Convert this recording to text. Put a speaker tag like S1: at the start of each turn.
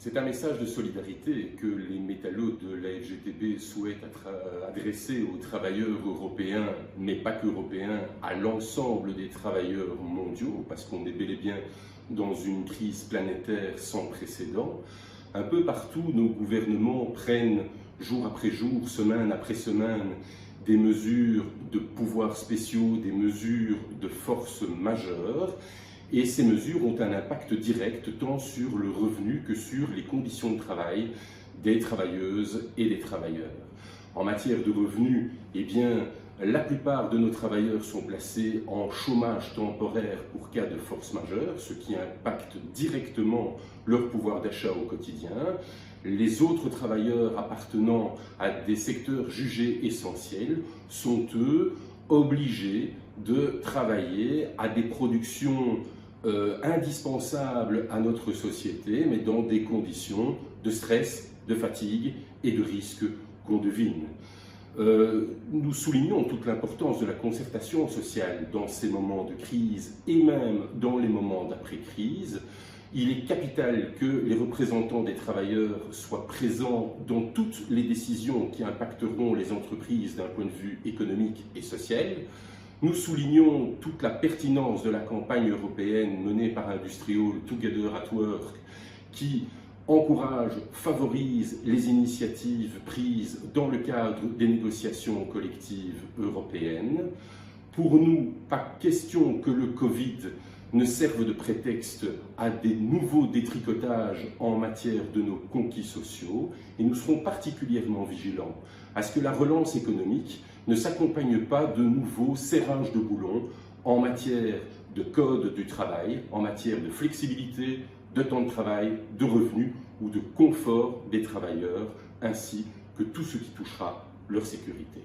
S1: C'est un message de solidarité que les métallos de la FGTB souhaitent adresser aux travailleurs européens, mais pas qu'européens, à l'ensemble des travailleurs mondiaux, parce qu'on est bel et bien dans une crise planétaire sans précédent. Un peu partout, nos gouvernements prennent jour après jour, semaine après semaine, des mesures de pouvoirs spéciaux, des mesures de force majeure. Et ces mesures ont un impact direct tant sur le revenu que sur les conditions de travail des travailleuses et des travailleurs. En matière de revenus, eh bien, la plupart de nos travailleurs sont placés en chômage temporaire pour cas de force majeure, ce qui impacte directement leur pouvoir d'achat au quotidien. Les autres travailleurs appartenant à des secteurs jugés essentiels sont, eux, obligés de travailler à des productions indispensables à notre société, mais dans des conditions de stress, de fatigue et de risque qu'on devine. Nous soulignons toute l'importance de la concertation sociale dans ces moments de crise et même dans les moments d'après-crise. Il est capital que les représentants des travailleurs soient présents dans toutes les décisions qui impacteront les entreprises d'un point de vue économique et social. Nous soulignons toute la pertinence de la campagne européenne menée par Industrial Together at Work qui encourage, favorise les initiatives prises dans le cadre des négociations collectives européennes. Pour nous, pas question que le Covid ne serve de prétexte à des nouveaux détricotages en matière de nos conquis sociaux et nous serons particulièrement vigilants à ce que la relance économique ne s'accompagne pas de nouveaux serrages de boulons en matière de code du travail, en matière de flexibilité, de temps de travail, de revenus ou de confort des travailleurs, ainsi que tout ce qui touchera leur sécurité.